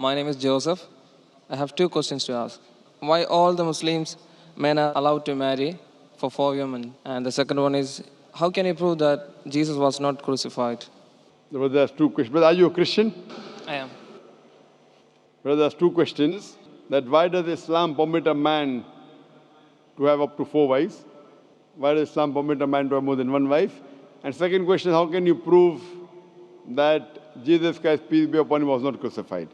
My name is Joseph. I have two questions to ask. Why all the Muslims men are allowed to marry for 4 women? And the second one is, how can you prove that Jesus was not crucified? Brother, there's two questions. Brother, are you a Christian? I am. Brother, there's two questions. That why does Islam permit a man to have up to 4 wives? Why does Islam permit a man to have more than one wife? And second question, how can you prove that Jesus Christ, peace be upon him, was not crucified?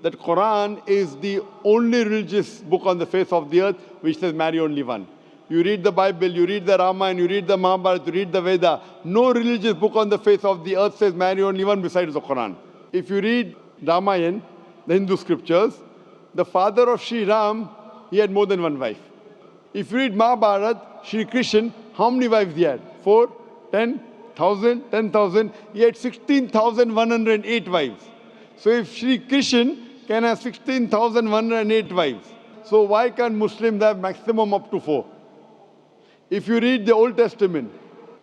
That Quran is the only religious book on the face of the earth which says marry only one. You read the Bible, you read the Ramayana, you read the Mahabharata, you read the Veda. No religious book on the face of the earth says marry only one besides the Quran. If you read Ramayana, the Hindu scriptures, the father of Sri Ram, he had more than one wife. If you read Mahabharata, Sri Krishna, how many wives he had? 4, 10, 1,000, 10,000. He had 16,108 wives. So if Sri Krishna can have 16,108 wives, so why can't Muslims have maximum up to 4? If you read the Old Testament,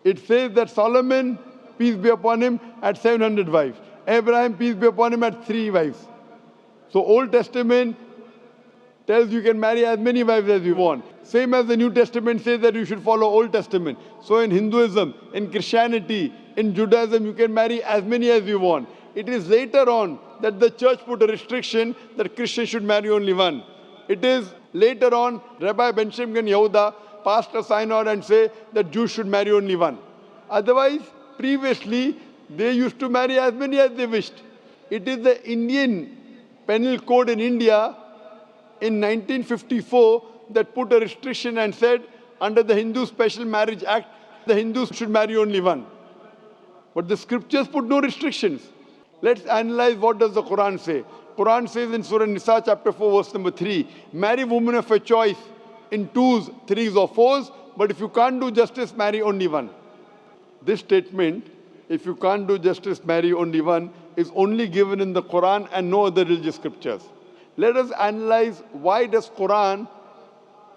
it says that Solomon, peace be upon him, had 700 wives. Abraham, peace be upon him, had 3 wives. So Old Testament tells you can marry as many wives as you want. Same as the New Testament says that you should follow Old Testament. So in Hinduism, in Christianity, in Judaism, you can marry as many as you want. It is later on that the church put a restriction that Christians should marry only one. It is later on Rabbi Benjamin Yehuda passed a synod and say that Jews should marry only one. Otherwise, previously, they used to marry as many as they wished. It is the Indian Penal Code in India in 1954 that put a restriction and said under the Hindu Special Marriage Act, the Hindus should marry only one. But the scriptures put no restrictions. Let's analyze what does the Quran say. Quran says in Surah Nisa chapter 4 verse number 3, marry women of your choice in 2s, 3s or 4s, but if you can't do justice, marry only one. This statement, if you can't do justice, marry only one, is only given in the Quran and no other religious scriptures. Let us analyze why does Quran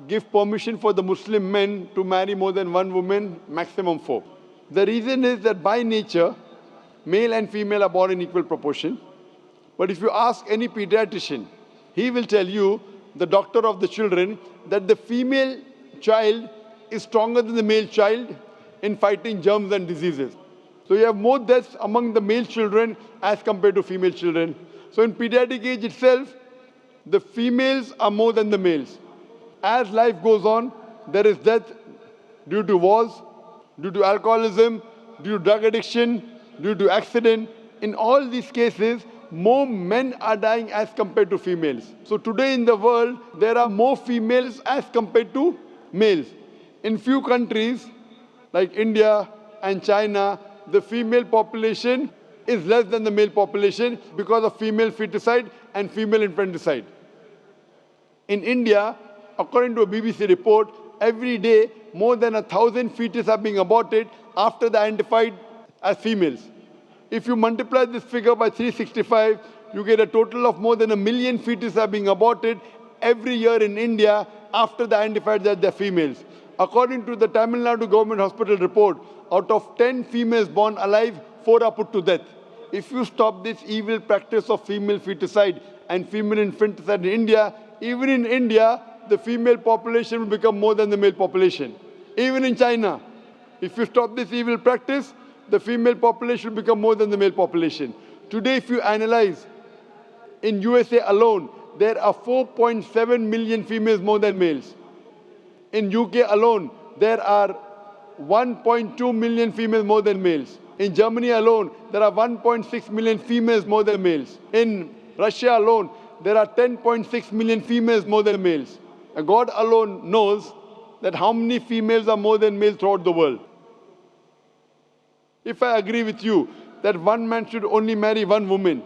give permission for the Muslim men to marry more than one woman, maximum 4. The reason is that by nature, male and female are born in equal proportion. But if you ask any pediatrician, he will tell you, the doctor of the children, that the female child is stronger than the male child in fighting germs and diseases. So you have more deaths among the male children as compared to female children. So in pediatric age itself, the females are more than the males. As life goes on, there is death due to wars, due to alcoholism, due to drug addiction, due to accident. In all these cases, more men are dying as compared to females. So today in the world, there are more females as compared to males. In few countries, like India and China, the female population is less than the male population because of female feticide and female infanticide. In India, according to a BBC report, every day more than 1,000 fetuses are being aborted after they are identified as females. If you multiply this figure by 365, you get a total of more than 1 million fetuses are being aborted every year in India after they are identified that they are females. According to the Tamil Nadu government hospital report, out of 10 females born alive, 4 are put to death. If you stop this evil practice of female feticide and female infanticide in India, even in India, the female population will become more than the male population. Even in China, if you stop this evil practice, the female population will become more than the male population. Today, if you analyze, in USA alone, there are 4.7 million females more than males. In UK alone, there are 1.2 million females more than males. In Germany alone, there are 1.6 million females more than males. In Russia alone, there are 10.6 million females more than males. And God alone knows that how many females are more than males throughout the world. If I agree with you that one man should only marry one woman,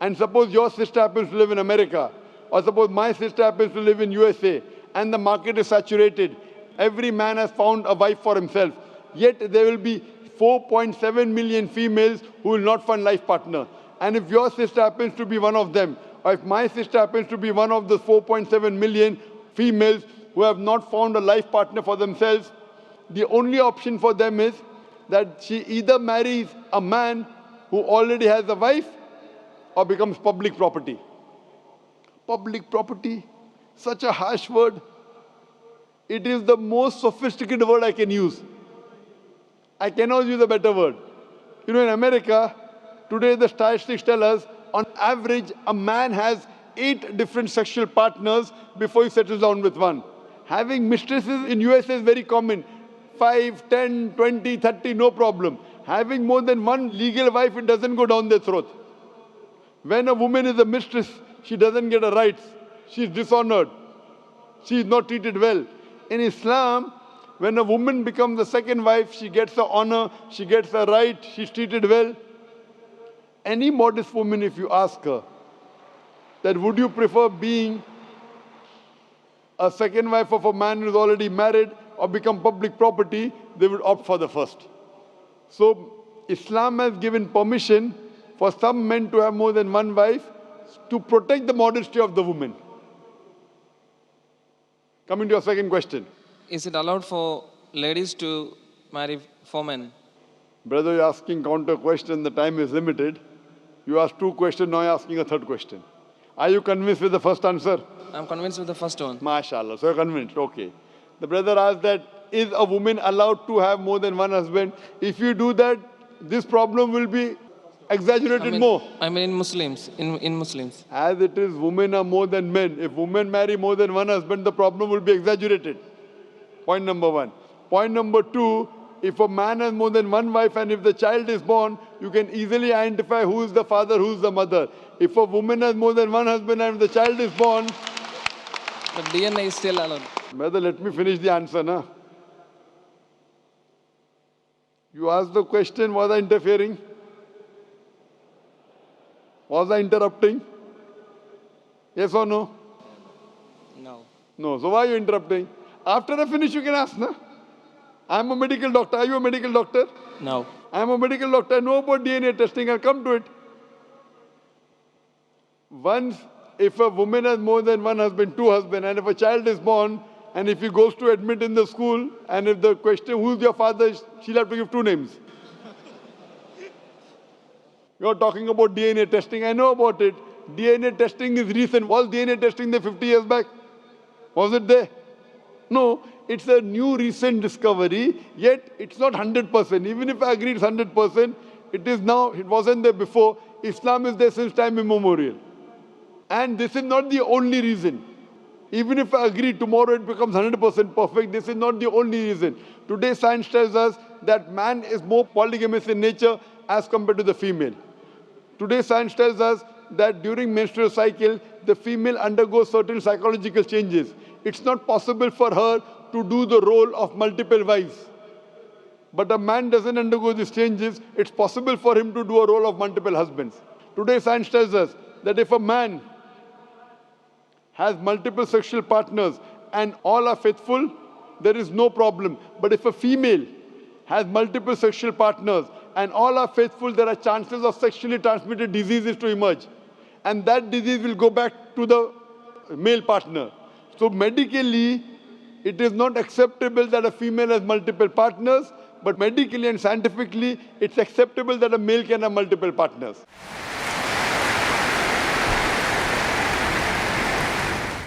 and suppose your sister happens to live in America, or suppose my sister happens to live in USA, and the market is saturated, every man has found a wife for himself, yet there will be 4.7 million females who will not find life partner. And if your sister happens to be one of them, or if my sister happens to be one of the 4.7 million females who have not found a life partner for themselves, the only option for them is that she either marries a man who already has a wife, or becomes public property? Public property, such a harsh word. It is the most sophisticated word I can use. I cannot use a better word. You know, in America, today the statistics tell us, on average, a man has 8 different sexual partners before he settles down with one. Having mistresses in USA is very common. 5, 10, 20, 30, no problem. Having more than one legal wife, it doesn't go down their throat. When a woman is a mistress, she doesn't get her rights. She is dishonored. She is not treated well. In Islam, when a woman becomes the second wife, she gets her honor, she gets her right, she's treated well. Any modest woman, if you ask her, that would you prefer being a second wife of a man who's already married or become public property, they would opt for the first. So Islam has given permission for some men to have more than one wife to protect the modesty of the woman. Coming to your second question. Is it allowed for ladies to marry 4 men? Brother, you're asking counter question, the time is limited. You asked 2 questions, now you're asking a 3rd question. Are you convinced with the first answer? I'm convinced with the first one. MashaAllah, so you're convinced, okay. The brother asked that, is a woman allowed to have more than one husband? If you do that, this problem will be exaggerated more. I mean in Muslims, in Muslims. As it is, women are more than men. If women marry more than one husband, the problem will be exaggerated. Point number 1. Point number 2, if a man has more than one wife and if the child is born, you can easily identify who is the father, who is the mother. If a woman has more than one husband and if the child is born... But DNA is still allowed. Brother, let me finish the answer, na? You asked the question, was I interfering? Was I interrupting? Yes or no? No. No. So why are you interrupting? After I finish, you can ask, na? I'm a medical doctor. Are you a medical doctor? No. I'm a medical doctor. I know about DNA testing. I'll come to it. Once, if a woman has more than one husband, 2 husbands, and if a child is born, and if he goes to admit in the school, and if the question, who's your father, she'll have to give 2 names. You're talking about DNA testing. I know about it. DNA testing is recent. Was DNA testing there 50 years back? Was it there? No. It's a new recent discovery, yet it's not 100%. Even if I agree it's 100%, it is now, it wasn't there before. Islam is there since time immemorial. And this is not the only reason. Even if I agree tomorrow it becomes 100% perfect, this is not the only reason. Today science tells us that man is more polygamous in nature as compared to the female. Today science tells us that during menstrual cycle, the female undergoes certain psychological changes. It's not possible for her to do the role of multiple wives. But a man doesn't undergo these changes, it's possible for him to do a role of multiple husbands. Today science tells us that if a man has multiple sexual partners and all are faithful, there is no problem. But if a female has multiple sexual partners and all are faithful, there are chances of sexually transmitted diseases to emerge. And that disease will go back to the male partner. So medically, it is not acceptable that a female has multiple partners, but medically and scientifically, it's acceptable that a male can have multiple partners.